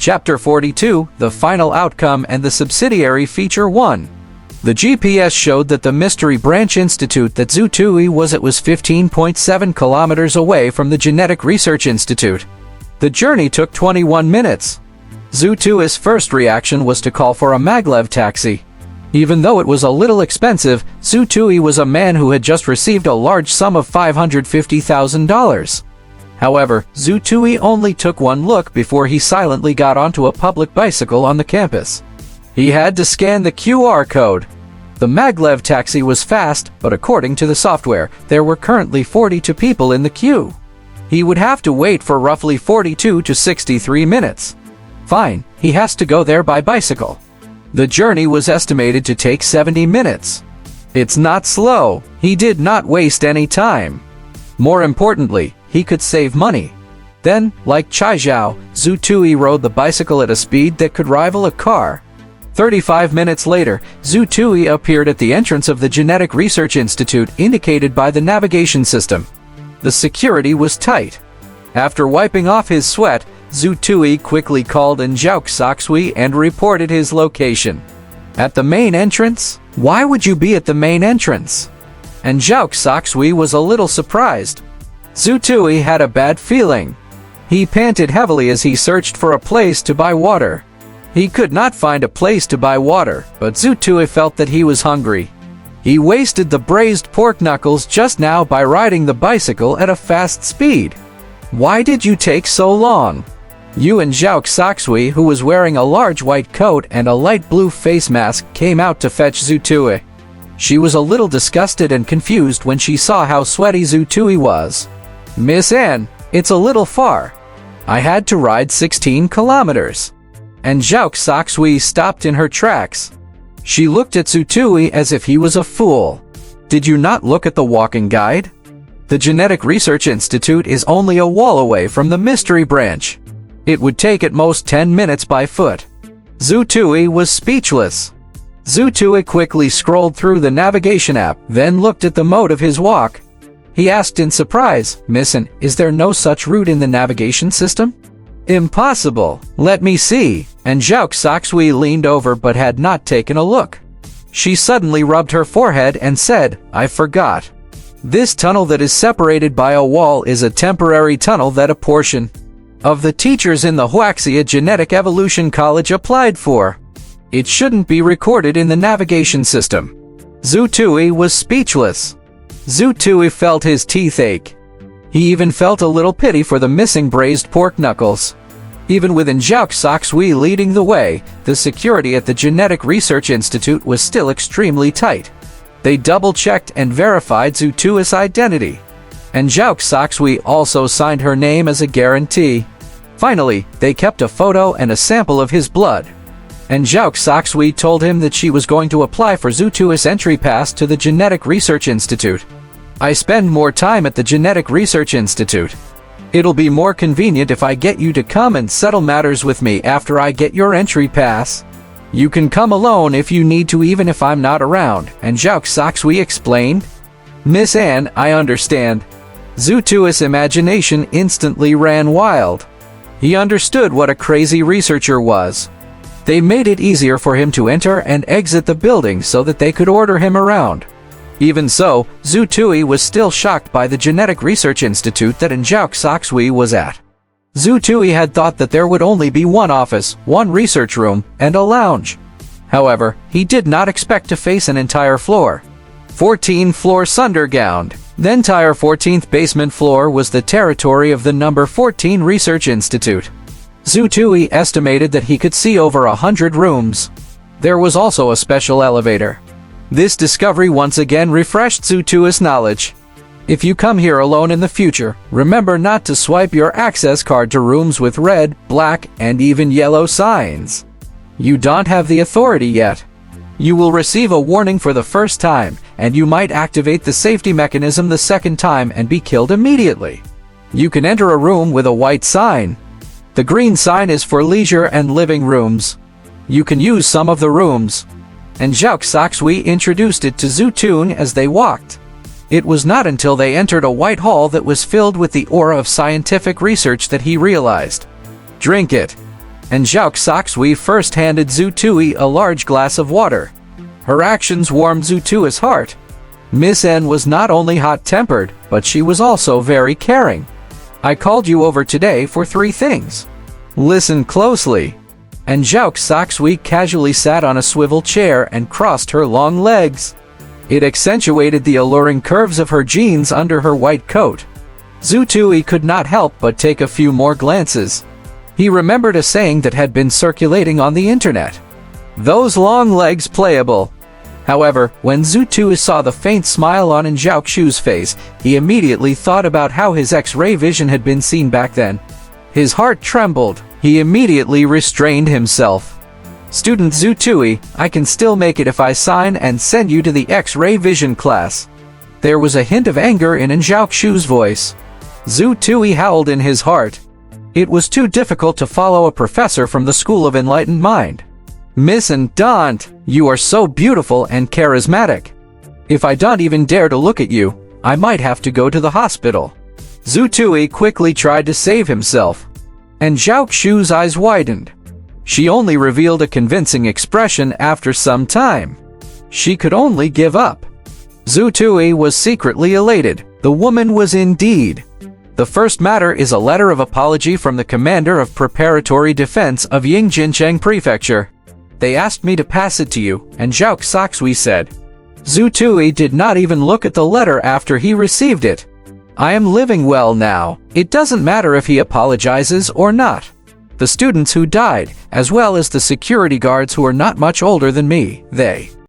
Chapter 42, The Final Outcome and the Subsidiary Feature 1. The GPS showed that the Mystery Branch Institute that Zhu Tui was at was 15.7 kilometers away from the Genetic Research Institute. The journey took 21 minutes. Zhu Tui's first reaction was to call for a maglev taxi. Even though it was a little expensive, Zhu Tui was a man who had just received a large sum of $550,000. However, Zhu Tui only took one look before he silently got onto a public bicycle on the campus. He had to scan the QR code. The maglev taxi was fast, but according to the software, there were currently 42 people in the queue. He would have to wait for roughly 42 to 63 minutes. Fine, he has to go there by bicycle. The journey was estimated to take 70 minutes. It's not slow. He did not waste any time. More importantly, he could save money. Then, like Chai Zhao, Zhu Tui rode the bicycle at a speed that could rival a car. 35 minutes later, Zhu Tui appeared at the entrance of the Genetic Research Institute indicated by the navigation system. The security was tight. After wiping off his sweat, Zhu Tui quickly called in Zhao Saxui and reported his location. At the main entrance? Why would you be at the main entrance? And Zhao Saxui was a little surprised. Zhu Tui had a bad feeling. He panted heavily as he searched for a place to buy water. He could not find a place to buy water, but Zhu Tui felt that he was hungry. He wasted the braised pork knuckles just now by riding the bicycle at a fast speed. Why did you take so long? You and Zhao Saxui, who was wearing a large white coat and a light blue face mask, came out to fetch Zhu Tui. She was a little disgusted and confused when she saw how sweaty Zhu Tui was. Miss Anne, it's a little far. I had to ride 16 kilometers. And Zhao Saxui stopped in her tracks. She looked at Zhu Tui as if he was a fool. Did you not look at the walking guide? The Genetic Research Institute is only a wall away from the Mystery Branch. It would take at most 10 minutes by foot. Zhu Tui was speechless. Zhu Tui quickly scrolled through the navigation app, then looked at the mode of his walk. He asked in surprise, "Miss Anne, is there no such route in the navigation system?" "Impossible. Let me see." And Zhao Saxui leaned over but had not taken a look. She suddenly rubbed her forehead and said, "I forgot. This tunnel that is separated by a wall is a temporary tunnel that a portion of the teachers in the Wuxia Genetic Evolution College applied for. It shouldn't be recorded in the navigation system." Zhu Tui was speechless. Zhu Tui felt his teeth ache. He even felt a little pity for the missing braised pork knuckles. Even with Zhao Saxui leading the way, the security at the Genetic Research Institute was still extremely tight. They double-checked and verified Zhu Tui's identity. And Zhao Saxui also signed her name as a guarantee. Finally, they kept a photo and a sample of his blood. And Zhao Saxui told him that she was going to apply for Zhu Tui's entry pass to the Genetic Research Institute. "I spend more time at the Genetic Research Institute. It'll be more convenient if I get you to come and settle matters with me after I get your entry pass. You can come alone if you need to, even if I'm not around," and Zhao Saxui explained. "Miss Anne, I understand." Zhu Tui's imagination instantly ran wild. He understood what a crazy researcher was. They made it easier for him to enter and exit the building so that they could order him around. Even so, Zhu Tui was still shocked by the Genetic Research Institute that Zhao Saxui was at. Zhu Tui had thought that there would only be one office, one research room, and a lounge. However, he did not expect to face an entire floor. 14 floors underground. The entire 14th basement floor was the territory of the number 14 Research Institute. Zhu Tui estimated that he could see over 100 rooms. There was also a special elevator. This discovery once again refreshed Zhu Tui's knowledge. If you come here alone in the future, remember not to swipe your access card to rooms with red, black, and even yellow signs. You don't have the authority yet. You will receive a warning for the first time, and you might activate the safety mechanism the second time and be killed immediately. You can enter a room with a white sign. The green sign is for leisure and living rooms. You can use some of the rooms. And Zhao Saxui introduced it to Zhu Tui as they walked. It was not until they entered a white hall that was filled with the aura of scientific research that he realized. "Drink it." and Zhao Soxui first handed Zhu Tui a large glass of water. Her actions warmed Zhu Tui's heart. Miss N was not only hot-tempered, but she was also very caring. "I called you over today for 3 things. Listen closely." And Zhao Soxui casually sat on a swivel chair and crossed her long legs. It accentuated the alluring curves of her jeans under her white coat. Zhu Tui could not help but take a few more glances. He remembered a saying that had been circulating on the internet. "Those long legs playable." However, when Zhu Tui saw the faint smile on Zhao Xu's face, he immediately thought about how his X-ray vision had been seen back then. His heart trembled. He immediately restrained himself. "Student Zhu Tui, I can still make it if I sign and send you to the X-ray vision class." There was a hint of anger in Zhao Xu's voice. Zhu Tui howled in his heart. It was too difficult to follow a professor from the School of Enlightened Mind. "Miss Dant, you are so beautiful and charismatic. If I don't even dare to look at you, I might have to go to the hospital." Zhu Tui quickly tried to save himself, and Zhao Xu's eyes widened. She only revealed a convincing expression after some time. She could only give up. Zhu Tui was secretly elated. The woman was indeed. "The first matter is a letter of apology from the commander of preparatory defense of Yingjincheng Prefecture. They asked me to pass it to you," and Zhao Soxui said. Zhu Tui did not even look at the letter after he received it. "I am living well now. It doesn't matter if he apologizes or not. The students who died, as well as the security guards who are not much older than me, they